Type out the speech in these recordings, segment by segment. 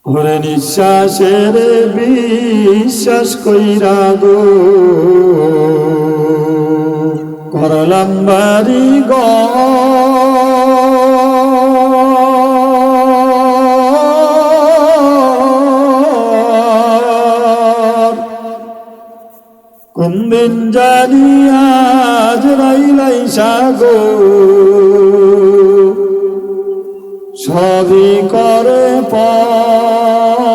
ওরে নিঃশ্বাসের বিশ্বাস কইরা গো করলাম বাড়ি কোন দিন জানি আজ রাইলাইসা গো সবই করে পরে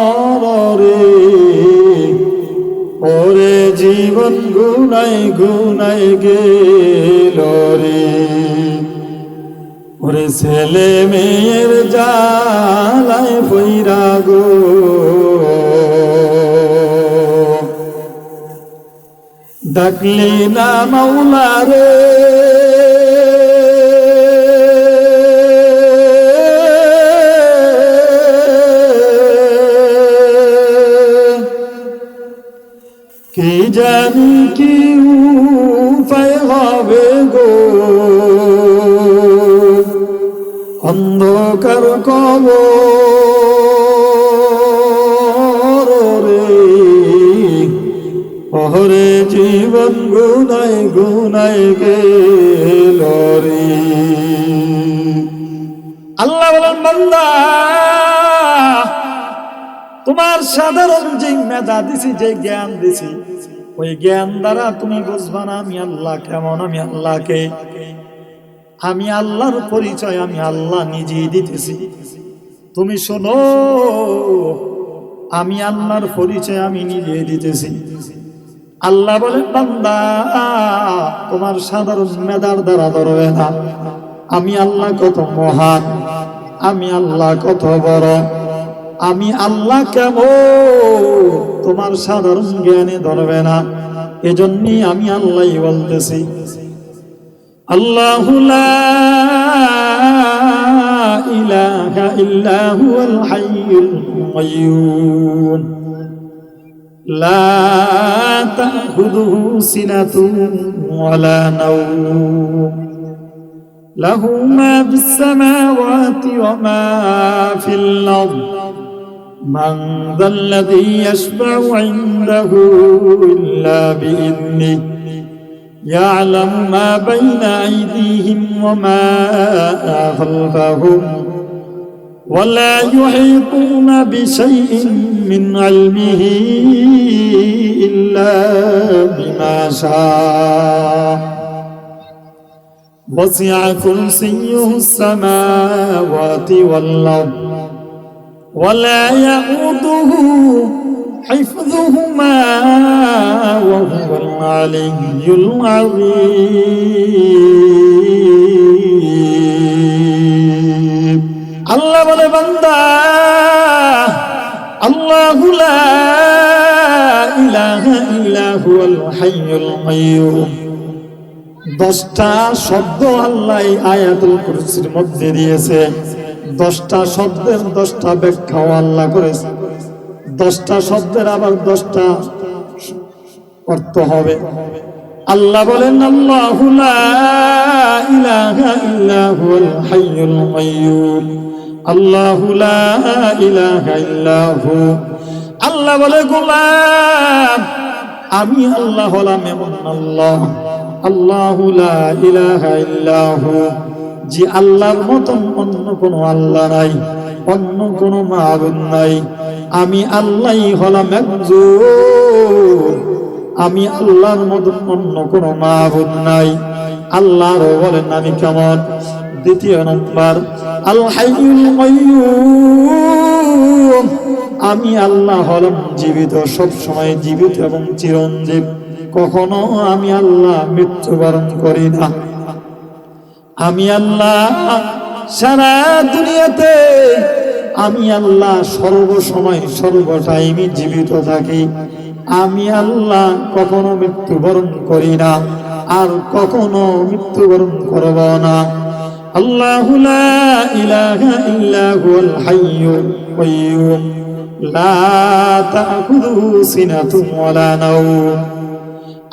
ওরে জীবন গুনাই গুনাই গেল রে ওরে ছেলে মেয়ের জালায় পইরা গো ডাকলি না মাওলা রে কি জানি কি উপায় হবে গো অন্ধকার কবর রে ওরে জীবন গুনাই গুনাই গেল রে আল্লাহ বলেন বান্দা তোমার সাধারণ যে মেধা দিছি যে জ্ঞান দিছি ওই জ্ঞান দ্বারা তুমি বুঝবা না আমি আল্লাহ কেমন আমি আল্লাহর পরিচয় আমি আল্লাহ নিজেই দিতেছি তুমি শোনো আমি আল্লাহর পরিচয় আমি নিজে দিতেছি আল্লাহ বলে বান্দা তোমার সাধারণ মেধার দ্বারা ধরবে না আমি আল্লাহ কত মহান আমি আল্লাহ কত বড় আমি আল্লাহ কেমন তোমার সাধারণ জ্ঞানে ধরবে না এজন্যই আমি আল্লাহই বলতেছি আল্লাহু লা ইলাহা ইল্লা হুয়াল হাইয়ুল কাইয়্যুম লা তাখুযুহু সিনাতুন ওয়ালা নাওম লাহু মা ফিস সামাওয়াতি ওয়া মা ফিল আরদ من ذا الذي يشفع عنده إلا بإذنه يعلم ما بين أيديهم وما خلفهم ولا يحيطون بشيء من علمه إلا بما شاء وسع كرسيه السماوات والأرض ولا يؤوده حفظهما وهو العلي العظيم الله বলে বান্দা আল্লাহু লা ইলাহা ইল্লা হুয়াল হাইয়ুল কাইয়্যুম 10টা শব্দ আল্লাহ আয়াতুল কুরসির মধ্যে দিয়েছে 10টা শব্দের 10টা ব্যাখ্যাও আল্লাহ করেছে 10টা শব্দের আবার 10টা অর্থ হবে আল্লাহ বলেন আল্লাহু লা ইলাহা ইল্লা হুয়াল হাইয়ুল কাইয়্যুম আল্লাহু লা ইলাহা ইল্লা হু আল্লাহ বলে গোলাম আমি আল্লাহ হলাম এমন আল্লাহ আল্লাহু লা ইলাহা ইল্লা হু যে আল্লাহর মতন অন্য কোনো আল্লাহ নাই অন্য কোনো মাবুদ নাই আমি আল্লাহই হলাম একজন আমি আল্লাহর মতন অন্য কোনো মাবুদ নাই আল্লাহর বলেন আমি কেমন দ্বিতীয় নম্বর আল হাইয়ুল কাইয়্যুম আমি আল্লাহ হলাম জীবিত সব সময় জীবিত এবং চিরঞ্জীব কখনো আমি আল্লাহ মৃত্যুবরণ করি না আমি আল্লাহ সারা দুনিয়াতে আমি আল্লাহ সর্বসময় সর্বটাইমে জীবিত থাকি আমি আল্লাহ কখনো মৃত্যুবরণ করি না আর কখনো মৃত্যুবরণ করব না আল্লাহু লা ইলাহা ইল্লা হুয়াল হাইয়ুল কাইয়্যুম লা তাখুযুহু সিনাতুন ওয়ালা নাওম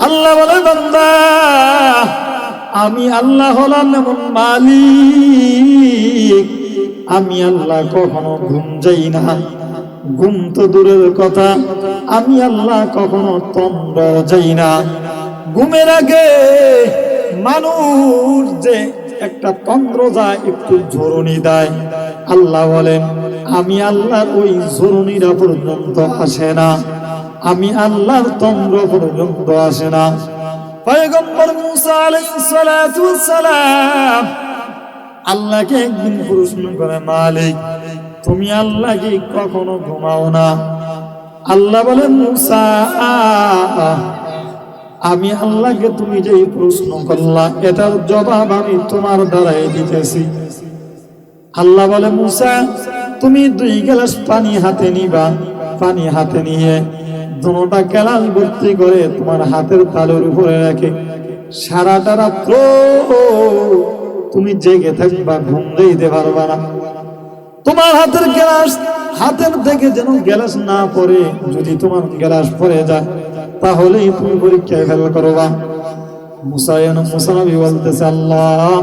আল্লাহ বলে বান্দা আমি আল্লাহ হলাম এমন মালিক আমি আল্লাহ কখনো ঘুম যাই না ঘুম তো দূরের কথা, আমি আল্লাহ কখনো তন্দ্র যাই না। ঘুমের আগে মানুষ যে একটা তন্দ্র যায়, একটু ঝরুনি দেয়, আল্লাহ বলেন আমি আল্লাহর ওই ঝরুনিরা পর্যন্ত আসে না, আমি আল্লাহর তন্দ্র পর্যন্ত আসে না। পয়গম্বর মুসা আলাইহিস সালাতু ওয়াস সালাম আল্লাহকে একদিন প্রশ্ন করে, মালিক তুমি আল্লাহ কি কখনো ঘুমাও না? আল্লাহ বলেন, মুসা আমি আল্লাহকে তুমি যে প্রশ্ন করলা এটার জবাব আমি তোমার দ্বারাই দিতেছি। আল্লাহ বলে, মুসা তুমি 2 গ্লাস পানি হাতে নিবা, পানি হাতে নিয়ে দুটোটা গ্লাস ভর্তি করে তোমার হাতের তালুর উপরে রেখে সারাটা রাত্র তুমি জেগে থাকবা, ঘুম দিতে পারবা না। তোমার হাতের গ্লাস হাতের থেকে যেন গ্লাস না পড়ে, যদি তোমার গ্লাস পড়ে যায় তাহলেই তুমি পরীক্ষায় ফেল করবা। মুসা নবী বলতেছে, আল্লাহ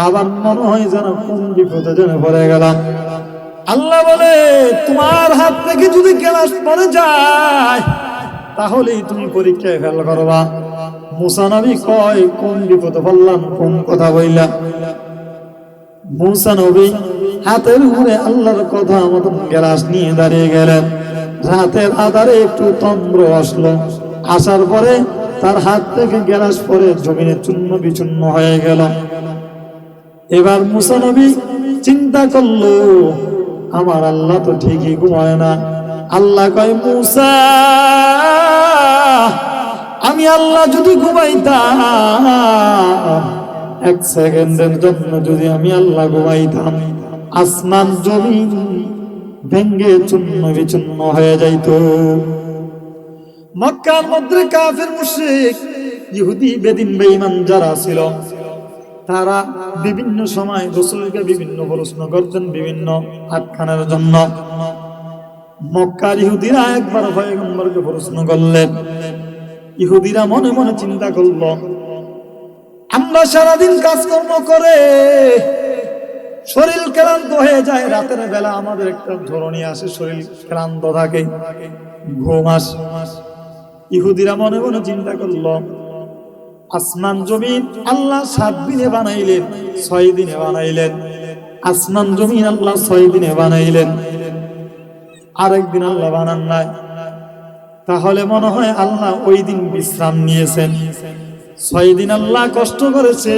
আবার মনে হয় যেন কোন বিপদে যেন পড়ে গেলাম। আল্লাহ বলে, তোমার হাত থেকে যদি গ্লাস পড়ে যায় তাহলেই তুমি পরীক্ষায় ফেল করবা। মুসা নবী কয়, কোন বিপদে পড়লাম, কোন কথা বললা? মুসা নবী হাতের উপরে আল্লাহর কথা মতন গ্লাস নিয়ে দাঁড়িয়ে গেলেন। রাতের আধারে একটু তন্দ্র আসলো, আসার পরে তার হাত থেকে গ্লাস পরে জমিনে চূর্ণ বিচূর্ণ হয়ে গেল। এবার মুসা নবী চিন্তা করলো, আমার আল্লাহ তো ঠিকই ঘুমায় না। আল্লাহ কয়, মুসা আমি আল্লাহ যদি ঘুমাইতাম, 1 সেকেন্ডের জন্য যদি আমি আল্লাহ ঘুমাইতাম, আসমান জমিন ভেঙ্গে চূর্ণ বিচূর্ণ হয়ে যাইত। মক্কার মধ্যে কাফের মুশরিক ইহুদি বেদিন বেঈমান যারা ছিল, তারা বিভিন্ন সময় রাসূলকে বিভিন্ন প্রশ্ন করতেন বিভিন্ন আটখানের জন্য। মক্কার ইহুদিরা একবার পয়গম্বরকে প্রশ্ন করলেন। ইহুদিরা মনে মনে চিন্তা করল, আমরা সারাদিন কাজকর্ম করে শরীর ক্লান্ত হয়ে যায়, রাতের বেলা আমাদের একটা ধরনী আসে, শরীর ক্লান্ত থাকে, ঘুম আসে। ইহুদিরা মনে মনে চিন্তা করল, আসমান জমিন আল্লাহ 7 দিনে বানাইলেন, 6 দিনে বানাইলেন। আসমান জমিন আল্লাহ 6 দিনে বানাইলেন, আরেকদিন আল্লাহ বানান নাই। তাহলে মনে হয় আল্লাহ ওই দিন বিশ্রাম নিয়েছেন। 6 দিন আল্লাহ কষ্ট করেছে,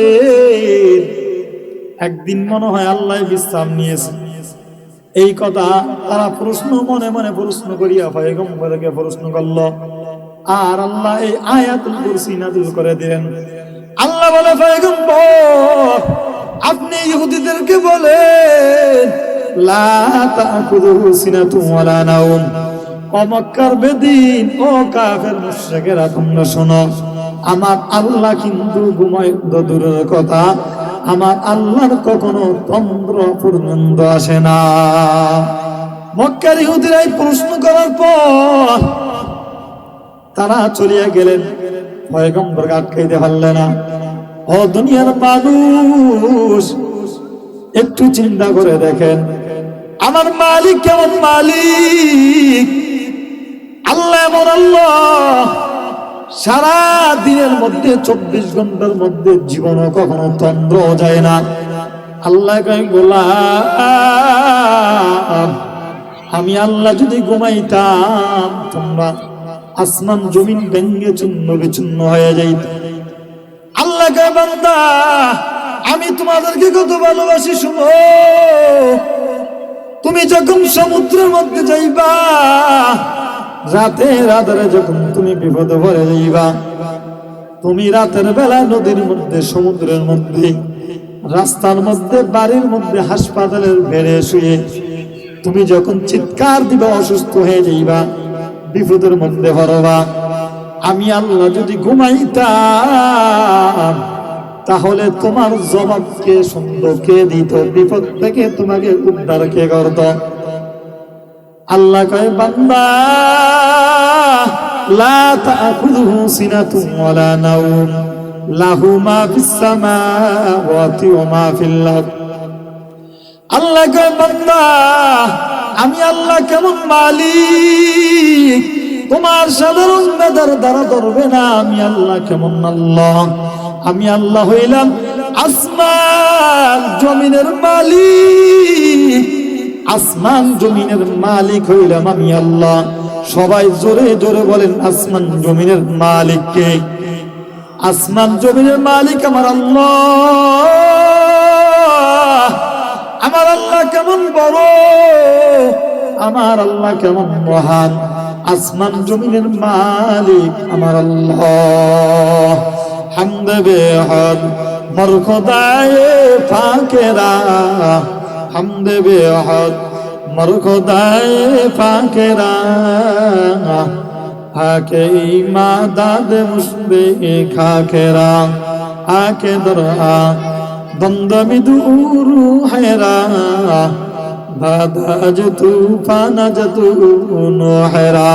একদিন মনে হয় আল্লাহ বিশ্রাম নিয়েছেন। এই কথা তারা প্রশ্ন মনে মনে প্রশ্ন করিয়া পয়গম্বরকে প্রশ্ন করল। আর আল্লাহ এই আয়াতুল কুরসি নাযিল করে দিলেন। আল্লাহ বলে, পয়গম্বর আপনি ইহুদিদেরকে বলেন, লা তাকুযুহু সিনাতুন ওয়ালা নাওম। ও মক্কার বেদিন, ও কাফের মুশরিকেরা, তোমরা শোনো, আমার আল্লাহ কিন্তু ঘুমায় দূরের কথা, আমার আল্লাহর কখনো তন্দ্র পর্যন্ত আসে না। মক্কার ইহুদিরাই প্রশ্ন করার পর তারা চলিয়া গেলেন, পয়গম্বরকে আটকাইতে পারলে না। ও দুনিয়ার মানুষ, একটু চিন্তা করে দেখেন, আমার মালিক কেমন মালিক। আল্লাহ এমন আল্লাহ, সারা দিনের মধ্যে 24 ঘন্টার মধ্যে জীবনও কখনো তন্দ্র যায় না। আল্লাহ কয়, গোলাম আমি আল্লাহ যদি ঘুমাইতাম, তোমরা আসমান জমিন ভেঙ্গে চূর্ণ বিচূর্ণ হয়ে যাইত। আল্লাহ কয়, বান্দা আমি তোমাদেরকে কত ভালোবাসি শুনো। তুমি যখন সমুদ্রের মধ্যে যাইবা, রাতের আধারে যখন তুমি বিপদে পড়ে যাইবা, তুমি রাতের বেলা নদীর মধ্যে, সমুদ্রের মধ্যে, রাস্তার মধ্যে, বাড়ির মধ্যে, হাসপাতালের বেড়ে শুয়ে তুমি যখন চিৎকার দিবা, অসুস্থ হয়ে যাইবা, বিপদের মধ্যে পড়বা, আমি আল্লাহ যদি ঘুমাইতাম তাহলে তোমার জবাব কে শুনতো, কে দিত, বিপদ থেকে তোমাকে উদ্ধার কে করত? আল্লাহ কয়, বান্দা লা তাকুযুহু সিনাতুন ওয়ালা নাওম লাহু মা ফিস সামাওয়াতি ওয়া মা ফিল আরদ। আল্লাহ কয়, বান্দা আমি আল্লাহ কেমন মালিক, তোমার সাধারণ মেধার দ্বারা ধরবে না। আমি আল্লাহ কেমন আল্লাহ, আমি আল্লাহ হইলাম আসমান জমিনের মালিক, আসমান জমিনের মালিক হইলাম আমি আল্লাহ। সবাই জোরে জোরে বলেন আসমান জমিনের মালিক কে? আসমান জমিনের মালিক আমার আল্লাহ। আমার আল্লাহ কেমন বড়, আমার আল্লাহ কেমন মহান। আসমান জমিনের মালিক আমার আল্লাহ। হামদে বেহাদ মর খোদায়ে ফাকেরা, হামদে বেহাদ মর খোদায়ে ফাকেরা, আকে ইমাদাদ মুশবে খাকেরা, আকে দরআ বন্দমি দুরু হেরা, বাদাজ তুফান জতু নোহেরা।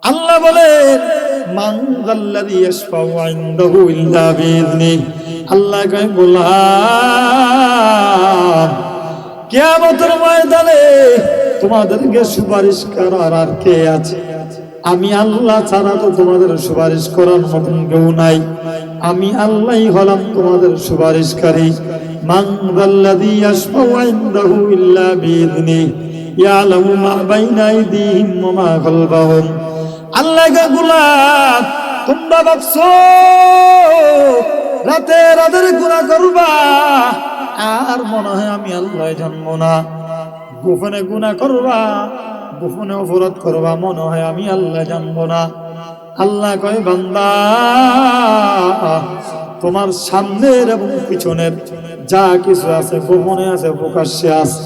আল্লাহ বলেন মান যাল্লাযী ইয়াশফাউ ইনদাহু ইল্লা বিইذনি। আল্লাহ কয় গোলাম কিয়ামতের ময়দানে তোমাদেরকে সুপারিশ করার আর কে আছে? আমি আল্লাহ ছাড়া তো তোমাদের সুপারিশ করার মতন কেউ নাই। আমি আল্লাহই হলাম তোমাদের সুপারিশকারী। মান যাল্লাযী ইয়াশফাউ ইনদাহু ইল্লা বিইذনি ইয়ালামু মা বাইনা আইদিহিম ওয়া মা খালফাহুম। আল্লাহ কে গোলাম তোমরা ভাবছো রাতে রাতের গুনাহ করবা, আর মনে হয় আমি আল্লাহ জানবো না। গোপনে গুনাহ করবা, গোপনে অপরাধ করবা, মনে হয় আমি আল্লাহ জানবো না। আল্লাহ কয় বান্দা তোমার সামনের এবং পিছনের যা কিছু আছে, গোপনে আছে প্রকাশ্যে আছে,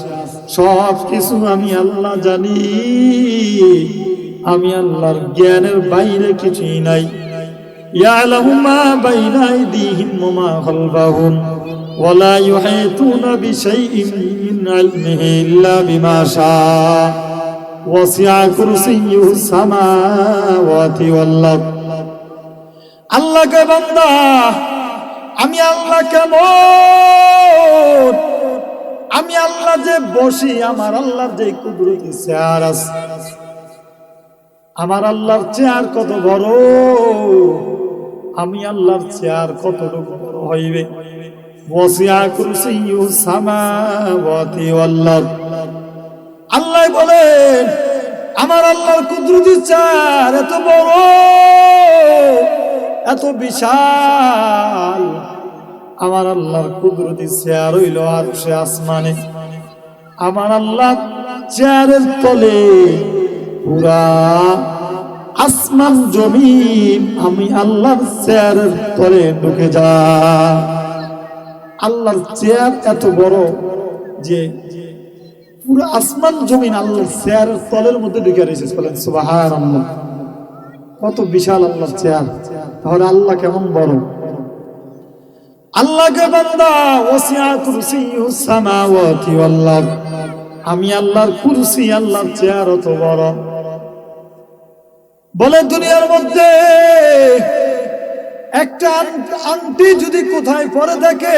সব কিছু আমি আল্লাহ জানি। আমি আল্লাহর জ্ঞানের বাইরে কিছুই নাই। ইয়ালামু মা বাইনা আইদিহিম ওয়া মা খালফাহুম ওয়া লা ইউহিতুনা বিশাইইন মিন ইলমিহি ইল্লা বিমা শাআ ওয়াসি'a কুরসিয়্যুহুস সামাওয়াতি ওয়াল আরদ। আল্লাহ কে বান্দা আমি আল্লাহ কেমন, আমি আল্লাহ যে বসি, আমার আল্লাহর যে কুদরতি চেয়ার আছে, আমার আল্লাহর চেয়ার কত বড়, আমি আল্লাহর চেয়ার কতটুকু বড় হইবে। ওয়াসি'a কুরসিয়্যুহুস সামাওয়াতি ওয়াল আরদ। আল্লাহ বলেন আমার আল্লাহর কুদরতি চেয়ার এত বড়, এত বিশাল। আমার আল্লাহর কুদরতি চেয়ার হইল আরশে আসমানে। আমার আল্লাহ চেয়ারের তলে পুরা আসমান জমিন আমি আল্লাহর চেয়ারের তলে ঢুকে যা। আল্লাহর চেয়ার এত বড় যে পুরো আসমান জমিন আল্লাহর চেয়ারের তলের মধ্যে ঢুকে রয়েছে। বলেন সুবহানাল্লাহ, কত বিশাল আল্লাহর চেয়ার। তাহলে আল্লাহ কেমন বড়। আল্লাহকে বান্দা ওয়াসি'a কুরসিয়্যুহুস সামাওয়াতি ওয়াল আরদ। আমি আল্লাহর কুরসি, আল্লাহর চেয়ার অত বড়। বলে দুনিয়ার মধ্যে একটা আংটি যদি কোথায় পড়ে থাকে,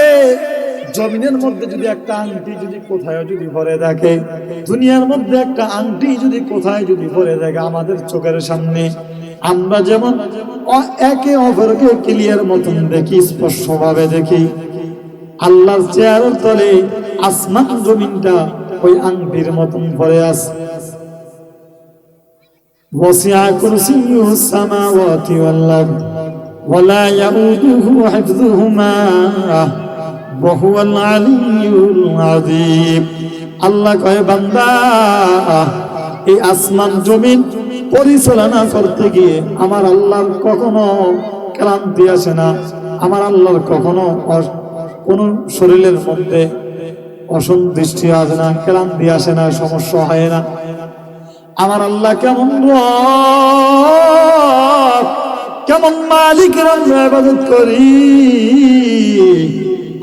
জমিনের মধ্যে যদি একটা আংটি যদি কোথায় যদি পড়ে থাকে, দুনিয়ার মধ্যে একটা আংটি যদি কোথায় যদি পড়ে থাকে, আমাদের চোখের সামনে আমরা যেমন একে অপরকে ক্লিয়ার মতন দেখি, স্পষ্ট ভাবে দেখি, আল্লাহর চেয়ারের তলে আসমান জমিনটা ওই আংটির মতন পড়ে আছে। ওয়াসি'a কুরসিয়্যুহুস সামাওয়াতি ওয়াল আরদ ওয়া লা ইয়াউদুহু হিফযুহুমা ওয়া হুয়াল আলিয়্যুল আযীম। আল্লাহ কয় বান্দা এই আসমান জমিন পরিচালনা করতে গিয়ে আমার আল্লাহর কখনো ক্লান্তি আসে না। আমার আল্লাহর কখনো কোন শরীরের মধ্যে অসন্তুষ্টি আসে না, ক্লান্তি আসে না, সমস্যা হয় না। আমার আল্লাহ কেমন রব, কেমন মালিকের আমরা ইবাদত করি।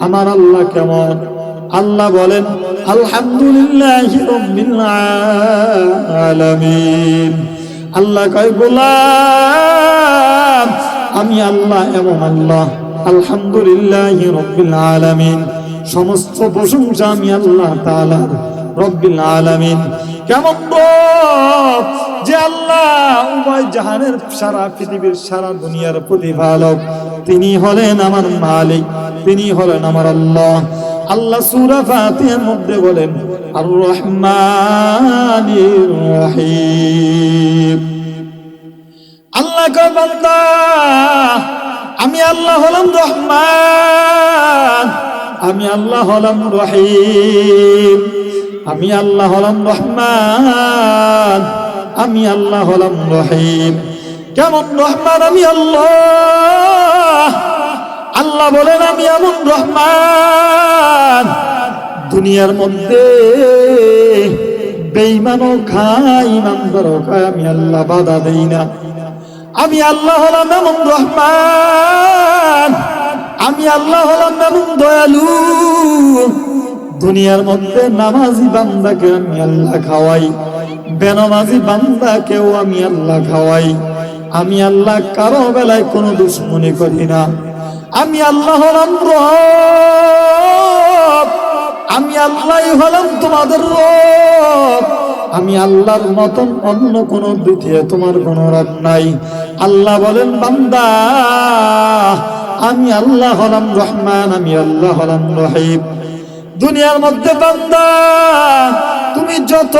আমার আল্লাহ কেমন। আল্লাহ বলেন আলহামদুলিল্লাহি রাব্বিল আলামিন। আল্লাহ কয় গোলাম আমি আল্লাহ এমন আল্লাহ, আলহামদুলিল্লাহি রাব্বিল আলামিন। সমস্ত প্রশংসা আমি আল্লাহ তাআলার, রব্বিল আলামিন। কেমন রব যে আল্লাহ উভয় জাহানের, সারা পৃথিবীর, সারা দুনিয়ার প্রতিপালক। তিনি হলেন আমার মালিক, তিনি হলেন আমার আল্লাহ। আল্লাহ সূরা ফাতিহার মধ্যে বলেন আর রহমানির রহিম। আল্লাহ কয় বান্দা আমি আল্লাহ হলাম রহমান, আমি আল্লাহ হলাম রহিম। আমি আল্লাহ হলাম রহমান, আমি আল্লাহ হলাম রহিম। কেমন রহমান আমি আল্লাহ? আল্লাহ বলেন আমি এমন রহমান, দুনিয়ার মধ্যে বেঈমানও খায়, ইমানদারও খায়, আমি আল্লাহ বাধা দেই না। আমি আল্লাহ হলাম এমন রহমান, আমি আল্লাহ হলাম এমন দয়ালু, দুনিয়ার মধ্যে নামাজি বান্দাকে আমি আল্লাহ খাওয়াই, বেনামাজি বান্দাকেও আমি আল্লাহ খাওয়াই। আমি আল্লাহ কারো বেলায় কোনো দুশ্মনী করি না। আমি আল্লাহ হলাম রব, আমি আল্লাহই হলাম তোমাদের রব। আমি আল্লাহর মতন অন্য কোনো দ্বিতীয় তোমার কোনো রব নাই। আল্লাহ বলেন বান্দা আমি আল্লাহ হলাম রহমান, আমি আল্লাহ হলাম রহিম। দুনিয়ার মধ্যে বান্দা তুমি যত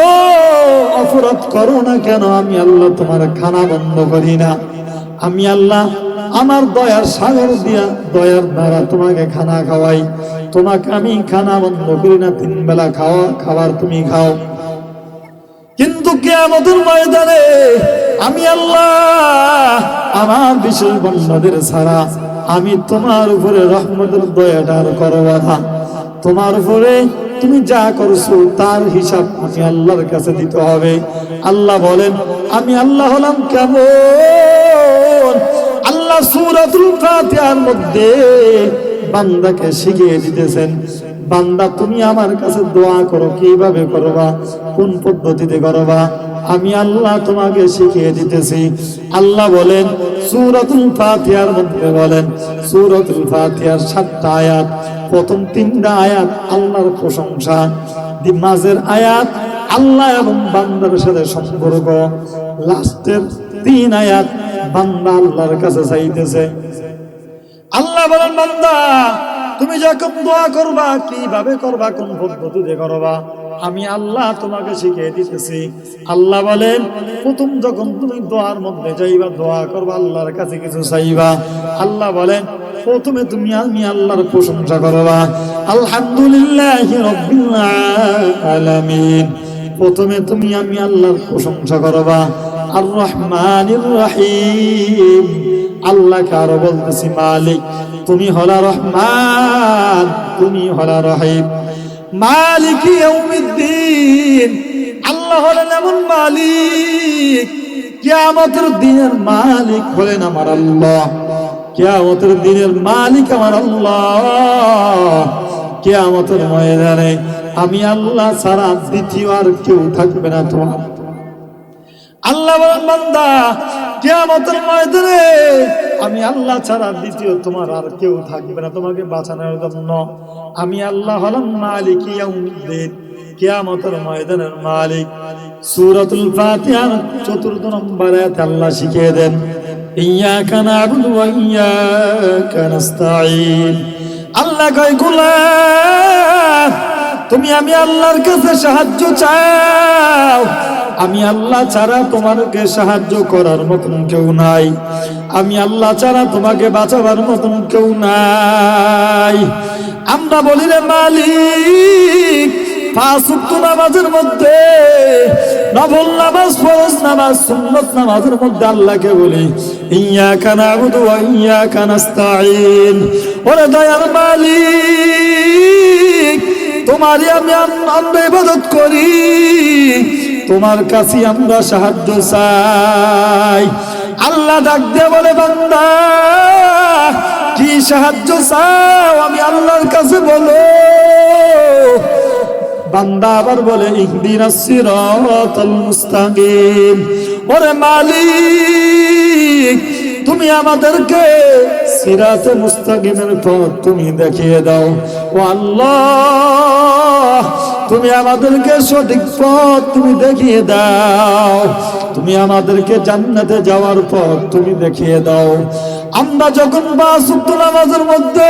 অপরাধ করো না কেন, আমি আল্লাহ তোমার খানা বন্ধ করি না। আমি আল্লাহ আমার দয়ার সাগর দিয়া, দয়ার দ্বারা তোমাকে খানা খাওয়াই। তোমাকে আমি খানা বন্ধ করি না, 3 বেলা খাবার তুমি খাও। কিন্তু কিয়ামতের ময়দানে আমি আল্লাহ আমার বিশেষ বান্দাদের ছাড়া আমি তোমার উপরে রহমতের দয়াটা আর করব না। তোমার উপরে তুমি যা করছো তার হিসাব আমি আল্লাহর কাছে দিতে হবে। আল্লাহ বলেন আমি আল্লাহ হলাম কেমন? আল্লাহ সূরাতুল ফাতিহার মধ্যে বান্দাকে শিখিয়ে দিতেছেন, বান্দা তুমি আমার কাছে দোয়া করো, কিভাবে করবা, কোন পদ্ধতিতে করবা, আমি আল্লাহ তোমাকে শিখিয়ে দিতেছি। আল্লাহ বলেন সূরাতুল ফাতিহার মধ্যে বলেন, সূরাতুল ফাতিহার 7টা আয়াত, প্রথম 3টা আয়াত আল্লাহর প্রশংসা, মাঝের আয়াত আল্লাহ এবং বান্দার সাথে সম্পর্ক, লাস্টের 3 আয়াত বান্দা আল্লাহর কাছে চাইতেছে। আল্লাহ বলেন বান্দা তুমি যখন দোয়া করবা, কিভাবে করবা, কোন পদ্ধতিতে করবা, আমি আল্লাহ তোমাকে শিখিয়ে দিতেছি। আল্লাহ বলেন প্রথম যখন তুমি দোয়ার মধ্যে যাইবা, দোয়া করবা, আল্লাহর কাছে কিছু চাইবা, আল্লাহ বলেন প্রথমে তুমি আমি আল্লাহর প্রশংসা করবা, আলহামদুলিল্লাহি রাব্বিল আলামিন। প্রথমে তুমি আমি আল্লাহর প্রশংসা করবা, আর রহমানির রহিম। আল্লাহকে আরো বলতেছি মালিক, তুমি হলা রহমান, তুমি হলা রহিম। মালিক ইয়াউমিদ্দিন, আল্লাহ হলেন এমন মালিক, কিয়ামতের দিনের মালিক হলেন আমার আল্লাহ। কিয়ামতের দিনের মালিক আমার আল্লাহ। কিয়ামতের ময়দানে আমি আল্লাহ ছাড়া দ্বিতীয় আর কেউ থাকবে না তোমার। আল্লাহ বলেন বান্দা কিয়ামতের ময়দানে আমি আল্লাহ ছাড়া দ্বিতীয় তোমার আর কেউ থাকবে না তোমাকে বাঁচানোর জন্য। আমি আল্লাহ হলাম মালিক ইয়াউমিদ্দিন, কিয়ামতের ময়দানের মালিক। সূরাতুল ফাতিহার 4 নম্বর আয়াতে আল্লাহ শিখিয়ে দেন ইয়াকা না'বুদু ওয়া ইয়াকা নাস্তাঈন। আল্লাহ কয় গোলাম তুমি আমি আল্লাহর কাছে সাহায্য চাও, আমি আল্লাহ ছাড়া তোমাকে সাহায্য করার মতন কেউ নাই, আমি আল্লাহ ছাড়া তোমাকে বাঁচাবার মতন কেউ নাই। আমরা বলি রে মালিক 5 ওয়াক্ত নামাজের মধ্যে, নফল নামাজ, ফরজ নামাজ, সুন্নত নামাজের মধ্যে আল্লাহকে বলি ইয়াকা না'বুদু ওয়া ইয়াকা নাস্তাঈন। ওরে দয়ার মালিক তোমারই আমরা ইবাদত করি, তোমার কাছে আমরা সাহায্য চাই। আল্লাহ ডাক দিয়ে বলে বান্দা কি সাহায্য চাও আমি আল্লাহর কাছে বলো। বান্দা আবার বলে ইহদিনাস সিরাতাল মুস্তাকিম। ওরে মালিক তুমি আমাদেরকে সিরাতে মুস্তাকিমের পথ তুমি দেখিয়ে দাও। ও আল্লাহ, তুমি আমাদেরকে সঠিক পথ তুমি দেখিয়ে দাও। তুমি আমাদেরকে জান্নাতে যাওয়ার পথ তুমি দেখিয়ে দাও। আমরা যখন 5 ওয়াক্ত নামাজের মধ্যে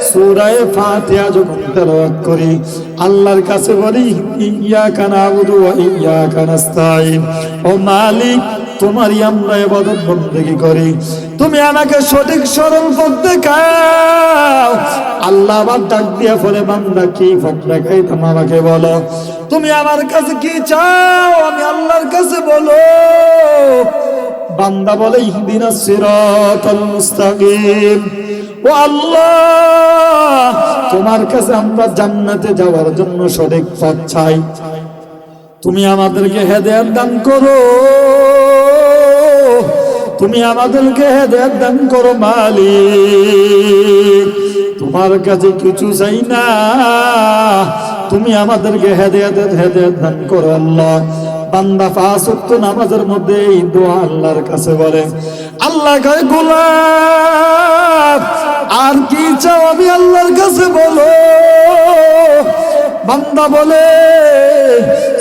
সূরা ফাতিহা যখন তেলাওয়াত করি, আল্লাহর কাছে বলি ইয়্যাকা না'বুদু ওয়া ইয়্যাকা নাস্তাঈন। ও মালিক, তোমারই আমরা ইবাদত বন্দেগী করি, তুমি আমাকে সঠিক সরল পথ দেখাও। আল্লাহ আবার ডাক দিয়ে বলে, বান্দা কি পথ দেখাইতাম আমাকে বলো। তুমি আমার কাছে কি চাও আমি আল্লাহর কাছে বলো। বান্দা বলে ইহদিনাস সিরাতাল মুস্তাকিম। ও আল্লাহ, তোমার কাছে আমরা জান্নাতে যাওয়ার জন্য সঠিক পথ চাই, তুমি আমাদেরকে হেদায়েত দান করো, তুমি আমাদেরকে হেদায়েত দান করো মালিক। তোমার কাছে কিছু চাই না, তুমি আমাদেরকে হেদায়েত দান করো আল্লাহ। বান্দা 5 ওয়াক্ত নামাজের মধ্যে এই দোয়া আল্লাহর কাছে বলে। আল্লাহ কয়, গোলাম আর কি চাও আমি আল্লাহর কাছে বলো। বান্দা বলে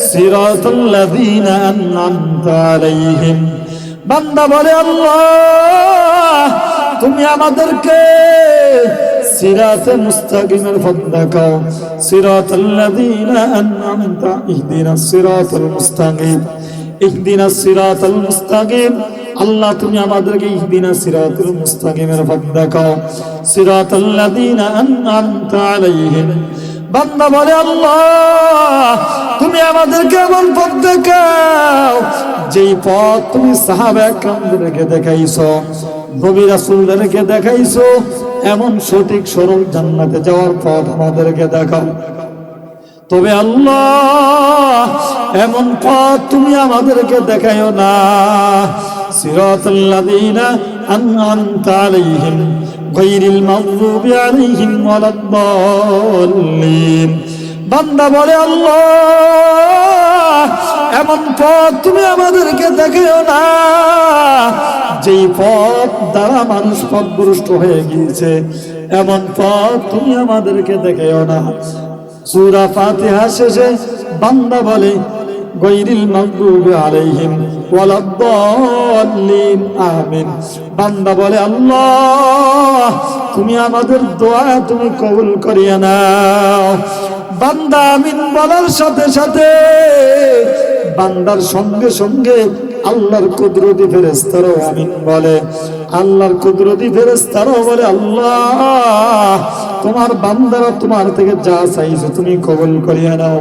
সিরাতাল্লাযীনা আন'আমতা আলাইহিম। বান্দা বলে আল্লাহ, তুমি আমাদেরকে সিরাতে মুস্তাকিমের পথ দেখাও। সিরাতাল্লাযীনা আন'আমতা, ইহদিনাস সিরাতাল মুস্তাকিম, ইহদিনাস সিরাতাল মুস্তাকিম। আল্লাহ তুমি আমাদেরকে ইহদিনাস সিরাতাল মুস্তাকিমের পথ দেখাও। সিরাতাল্লাযীনা আন'আমতা আলাইহিম। বান্দা বলে আল্লাহ, তুমি আমাদেরকে এমন পথ দেখাও যেই পথ তুমি সাহাবায়ে কেরামদেরকে দেখাইছো, নবী রাসূলদেরকে দেখাইছো, এমন সঠিক সরল জান্নাতে যাওয়ার পথ আমাদেরকে দেখাও। তবে আল্লাহ, এমন পথ তুমি আমাদেরকে দেখাইও না সিরাতাল্লাযীনা আন'আমতা আলাইহিম গায়রিল মাগদুবি আলাইহিম ওয়ালাদ-দাল্লিন। বান্দা বলে আল্লাহ, এমন পথ তুমি আমাদেরকে দেখাইও না যেই পথ দ্বারা মানুষ পথভ্রষ্ট হয়ে গিয়েছে, এমন পথ তুমি আমাদেরকে দেখাইও না। সূরা ফাতিহা শেষে বান্দা বলে গায়রিল মাগদুবি আলাইহিম ওয়ালাদ-দাল্লিন, আমিন। বান্দা বলে আল্লাহ, তুমি আমাদের দোয়া তুমি কবুল করিয়া নাও। বান্দা আমিন বলার সাথে সাথে বান্দার সঙ্গে সঙ্গে আল্লাহর কুদরতি ফেরেশতারাও আমিন বলে। আল্লাহর কুদরতি ফেরেশতারাও বলে আল্লাহ, তোমার বান্দারা তোমার থেকে যা চাইছে তুমি কবুল করিয়া নাও।